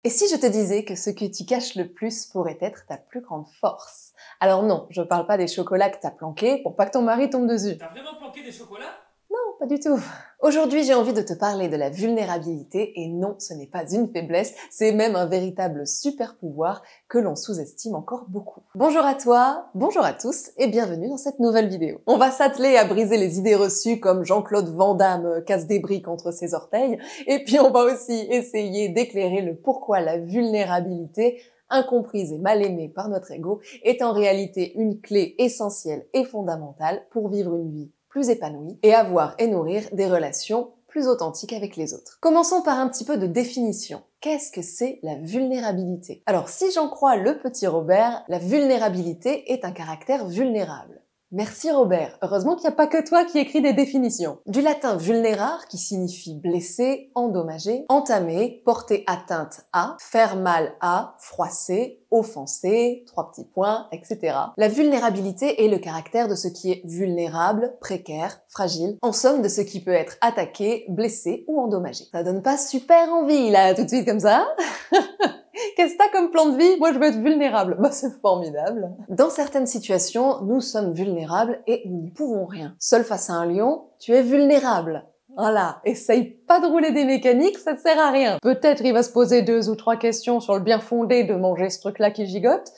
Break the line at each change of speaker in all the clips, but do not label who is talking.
Et si je te disais que ce que tu caches le plus pourrait être ta plus grande force? Alors non, je parle pas des chocolats que t'as planqués pour pas que ton mari tombe dessus.
T'as vraiment planqué des chocolats?
Non, pas du tout. Aujourd'hui, j'ai envie de te parler de la vulnérabilité et non, ce n'est pas une faiblesse, c'est même un véritable super pouvoir que l'on sous-estime encore beaucoup. Bonjour à toi, bonjour à tous et bienvenue dans cette nouvelle vidéo. On va s'atteler à briser les idées reçues comme Jean-Claude Van Damme casse des briques entre ses orteils et puis on va aussi essayer d'éclairer le pourquoi la vulnérabilité incomprise et mal aimée par notre ego, est en réalité une clé essentielle et fondamentale pour vivre une vie plus épanouie et avoir et nourrir des relations plus authentiques avec les autres. Commençons par un petit peu de définition. Qu'est-ce que c'est la vulnérabilité? Alors, si j'en crois le petit Robert, la vulnérabilité est un caractère vulnérable. Merci Robert. Heureusement qu'il n'y a pas que toi qui écris des définitions. Du latin vulnérar qui signifie blesser, endommager, entamer, porter atteinte à, faire mal à, froisser, offenser, 3 petits points, etc. La vulnérabilité est le caractère de ce qui est vulnérable, précaire, fragile, en somme de ce qui peut être attaqué, blessé ou endommagé. Ça donne pas super envie là, tout de suite comme ça? Qu'est-ce que t'as comme plan de vie? Moi, je veux être vulnérable. Bah, c'est formidable. Dans certaines situations, nous sommes vulnérables et nous n'y pouvons rien. Seul face à un lion, tu es vulnérable. Voilà. Essaye pas de rouler des mécaniques, ça ne sert à rien. Peut-être il va se poser 2 ou 3 questions sur le bien fondé de manger ce truc-là qui gigote,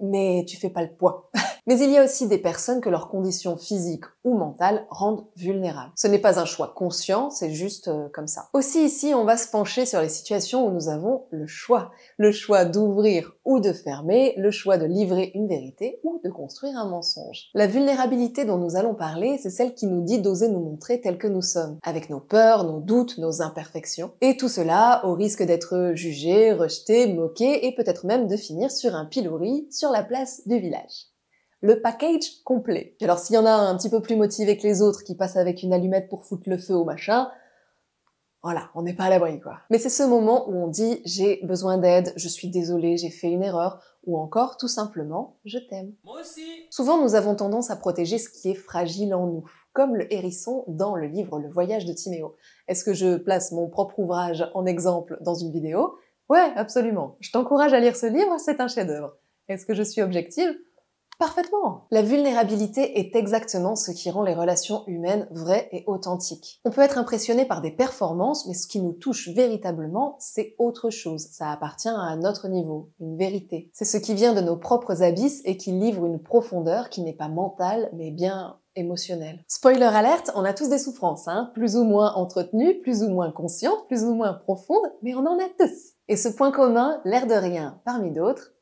mais tu fais pas le poids. Mais il y a aussi des personnes que leurs conditions physiques ou mentales rendent vulnérables. Ce n'est pas un choix conscient, c'est juste comme ça. Aussi ici, on va se pencher sur les situations où nous avons le choix. Le choix d'ouvrir ou de fermer, le choix de livrer une vérité ou de construire un mensonge. La vulnérabilité dont nous allons parler, c'est celle qui nous dit d'oser nous montrer tels que nous sommes, avec nos peurs, nos doutes, nos imperfections. Et tout cela au risque d'être jugé, rejeté, moqué et peut-être même de finir sur un pilori sur la place du village. Le package complet. Alors s'il y en a un petit peu plus motivé que les autres qui passent avec une allumette pour foutre le feu au machin, voilà, on n'est pas à l'abri quoi. Mais c'est ce moment où on dit j'ai besoin d'aide, je suis désolé, j'ai fait une erreur, ou encore tout simplement je t'aime.
Moi aussi.
Souvent nous avons tendance à protéger ce qui est fragile en nous, comme le hérisson dans le livre Le Voyage de Timéo. Est-ce que je place mon propre ouvrage en exemple dans une vidéo? Ouais, absolument. Je t'encourage à lire ce livre, c'est un chef-d'œuvre. Est-ce que je suis objective? Parfaitement. La vulnérabilité est exactement ce qui rend les relations humaines vraies et authentiques. On peut être impressionné par des performances, mais ce qui nous touche véritablement, c'est autre chose. Ça appartient à un autre niveau, une vérité. C'est ce qui vient de nos propres abysses et qui livre une profondeur qui n'est pas mentale, mais bien émotionnelle. Spoiler alerte, on a tous des souffrances, hein, plus ou moins entretenues, plus ou moins conscientes, plus ou moins profondes, mais on en a tous. Et ce point commun, l'air de rien, parmi d'autres,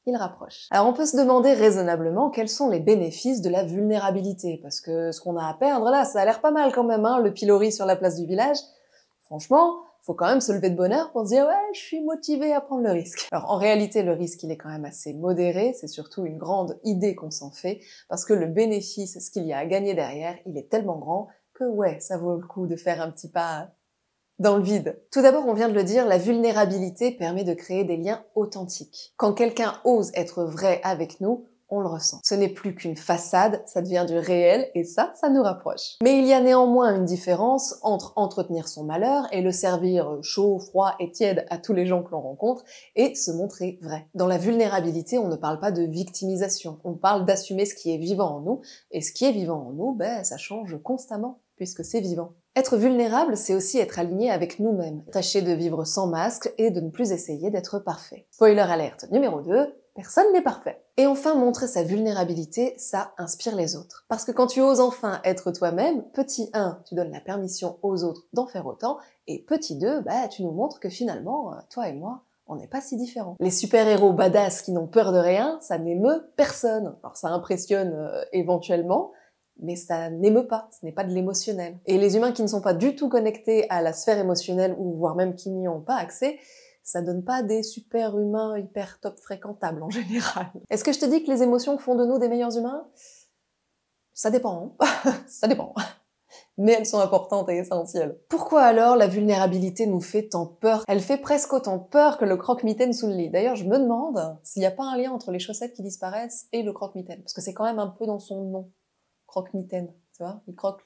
il rapproche. Alors on peut se demander raisonnablement quels sont les bénéfices de la vulnérabilité, parce que ce qu'on a à perdre là, ça a l'air pas mal quand même, hein, le pilori sur la place du village. Franchement, faut quand même se lever de bonne heure pour se dire ouais, je suis motivé à prendre le risque. Alors en réalité, le risque il est quand même assez modéré, c'est surtout une grande idée qu'on s'en fait, parce que le bénéfice, ce qu'il y a à gagner derrière, il est tellement grand que ouais, ça vaut le coup de faire un petit pas dans le vide. Tout d'abord, on vient de le dire, la vulnérabilité permet de créer des liens authentiques. Quand quelqu'un ose être vrai avec nous, on le ressent. Ce n'est plus qu'une façade, ça devient du réel, et ça nous rapproche. Mais il y a néanmoins une différence entre entretenir son malheur et le servir chaud, froid et tiède à tous les gens que l'on rencontre, et se montrer vrai. Dans la vulnérabilité, on ne parle pas de victimisation, on parle d'assumer ce qui est vivant en nous, et ce qui est vivant en nous, ça change constamment, puisque c'est vivant. Être vulnérable, c'est aussi être aligné avec nous-mêmes, tâcher de vivre sans masque et de ne plus essayer d'être parfait. Spoiler alerte numéro 2, personne n'est parfait. Et enfin, montrer sa vulnérabilité, ça inspire les autres. Parce que quand tu oses enfin être toi-même, petit 1, tu donnes la permission aux autres d'en faire autant, et petit 2, tu nous montres que finalement, toi et moi, on n'est pas si différents. Les super-héros badass qui n'ont peur de rien, ça n'émeut personne. Alors ça impressionne éventuellement, mais ça n'émeut pas, ce n'est pas de l'émotionnel. Et les humains qui ne sont pas du tout connectés à la sphère émotionnelle, ou voire même qui n'y ont pas accès, ça donne pas des super humains hyper top fréquentables en général. Est-ce que je te dis que les émotions font de nous des meilleurs humains? Ça dépend, hein. Ça dépend. Mais elles sont importantes et essentielles. Pourquoi alors la vulnérabilité nous fait tant peur? Elle fait presque autant peur que le croque-mitaine sous le lit. D'ailleurs, je me demande s'il n'y a pas un lien entre les chaussettes qui disparaissent et le croque-mitaine, parce que c'est quand même un peu dans son nom. Croque-mitaine, tu vois, il croque.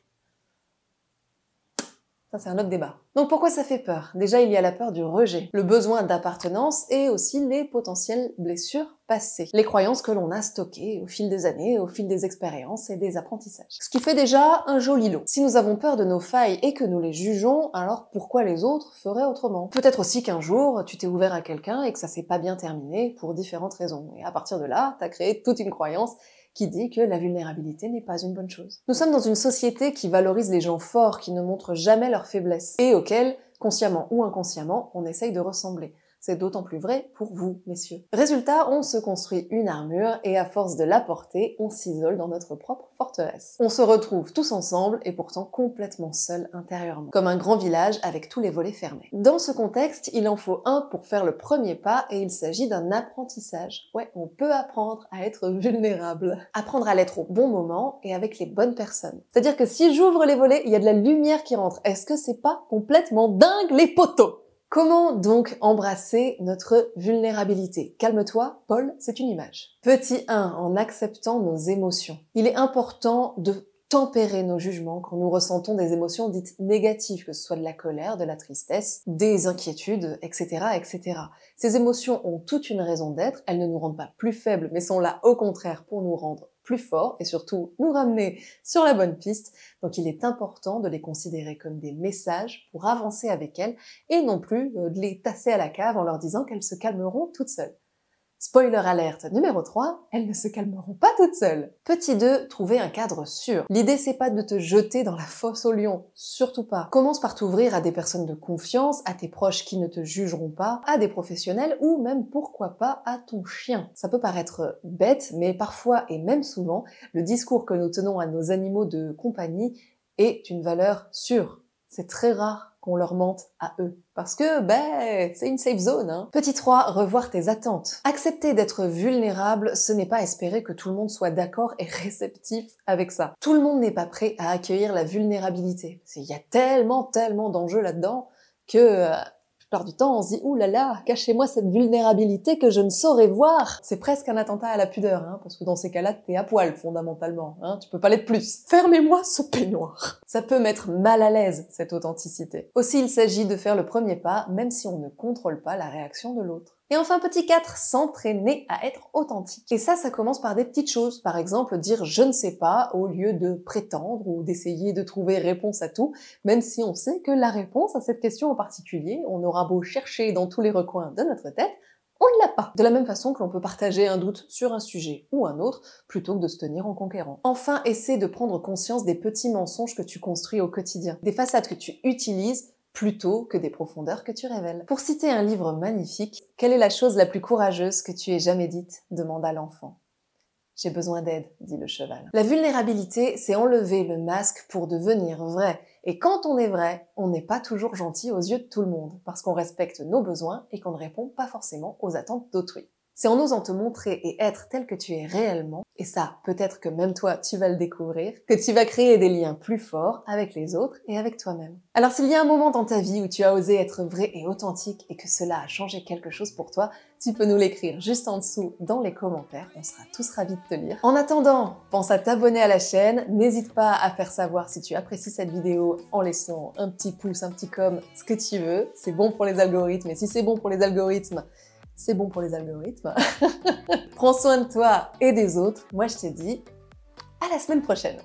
Ça, c'est un autre débat. Donc pourquoi ça fait peur? Déjà, il y a la peur du rejet, le besoin d'appartenance et aussi les potentielles blessures passées, les croyances que l'on a stockées au fil des années, au fil des expériences et des apprentissages. Ce qui fait déjà un joli lot. Si nous avons peur de nos failles et que nous les jugeons, alors pourquoi les autres feraient autrement? Peut-être aussi qu'un jour, tu t'es ouvert à quelqu'un et que ça s'est pas bien terminé pour différentes raisons. Et à partir de là, t'as créé toute une croyance qui dit que la vulnérabilité n'est pas une bonne chose. Nous sommes dans une société qui valorise les gens forts, qui ne montrent jamais leurs faiblesses, et auxquels, consciemment ou inconsciemment, on essaye de ressembler. C'est d'autant plus vrai pour vous, messieurs. Résultat, on se construit une armure et à force de la porter, on s'isole dans notre propre forteresse. On se retrouve tous ensemble et pourtant complètement seuls intérieurement, comme un grand village avec tous les volets fermés. Dans ce contexte, il en faut un pour faire le premier pas et il s'agit d'un apprentissage. Ouais, on peut apprendre à être vulnérable. Apprendre à l'être au bon moment et avec les bonnes personnes. C'est-à-dire que si j'ouvre les volets, il y a de la lumière qui rentre. Est-ce que c'est pas complètement dingue les poteaux? Comment donc embrasser notre vulnérabilité? Calme-toi, Paul, c'est une image. Petit 1, en acceptant nos émotions. Il est important de tempérer nos jugements quand nous ressentons des émotions dites négatives, que ce soit de la colère, de la tristesse, des inquiétudes, etc., etc. Ces émotions ont toute une raison d'être, elles ne nous rendent pas plus faibles, mais sont là au contraire pour nous rendre plus forts et surtout nous ramener sur la bonne piste. Donc il est important de les considérer comme des messages pour avancer avec elles et non plus de les tasser à la cave en leur disant qu'elles se calmeront toutes seules. Spoiler alerte numéro 3, elles ne se calmeront pas toutes seules. Petit 2, trouver un cadre sûr. L'idée c'est pas de te jeter dans la fosse aux lions, surtout pas. Commence par t'ouvrir à des personnes de confiance, à tes proches qui ne te jugeront pas, à des professionnels ou même pourquoi pas à ton chien. Ça peut paraître bête, mais parfois et même souvent, le discours que nous tenons à nos animaux de compagnie est une valeur sûre. C'est très rare qu'on leur mente à eux. Parce que, c'est une safe zone, hein. Petit 3, revoir tes attentes. Accepter d'être vulnérable, ce n'est pas espérer que tout le monde soit d'accord et réceptif avec ça. Tout le monde n'est pas prêt à accueillir la vulnérabilité. Il y a tellement d'enjeux là-dedans que... La plupart du temps, on se dit « Ouh là là, cachez-moi cette vulnérabilité que je ne saurais voir !» C'est presque un attentat à la pudeur, hein, parce que dans ces cas-là, t'es à poil, fondamentalement. Hein, tu peux pas l'être plus. Fermez-moi ce peignoir. Ça peut mettre mal à l'aise, cette authenticité. Aussi, il s'agit de faire le premier pas, même si on ne contrôle pas la réaction de l'autre. Et enfin, petit 4, s'entraîner à être authentique. Et ça commence par des petites choses. Par exemple, dire « je ne sais pas » au lieu de prétendre ou d'essayer de trouver réponse à tout, même si on sait que la réponse à cette question en particulier, on aura beau chercher dans tous les recoins de notre tête, on ne l'a pas. De la même façon que l'on peut partager un doute sur un sujet ou un autre, plutôt que de se tenir en conquérant. Enfin, essaie de prendre conscience des petits mensonges que tu construis au quotidien, des façades que tu utilises plutôt que des profondeurs que tu révèles. Pour citer un livre magnifique, quelle est la chose la plus courageuse que tu aies jamais dite? Demanda l'enfant. J'ai besoin d'aide, dit le cheval. La vulnérabilité, c'est enlever le masque pour devenir vrai. Et quand on est vrai, on n'est pas toujours gentil aux yeux de tout le monde, parce qu'on respecte nos besoins et qu'on ne répond pas forcément aux attentes d'autrui. C'est en osant te montrer et être tel que tu es réellement, et ça, peut-être que même toi, tu vas le découvrir, que tu vas créer des liens plus forts avec les autres et avec toi-même. Alors s'il y a un moment dans ta vie où tu as osé être vrai et authentique et que cela a changé quelque chose pour toi, tu peux nous l'écrire juste en dessous dans les commentaires, on sera tous ravis de te lire. En attendant, pense à t'abonner à la chaîne, n'hésite pas à faire savoir si tu apprécies cette vidéo en laissant un petit pouce, un petit com, ce que tu veux, c'est bon pour les algorithmes, et si c'est bon pour les algorithmes, c'est bon pour les algorithmes. Prends soin de toi et des autres. Moi, je te dis à la semaine prochaine.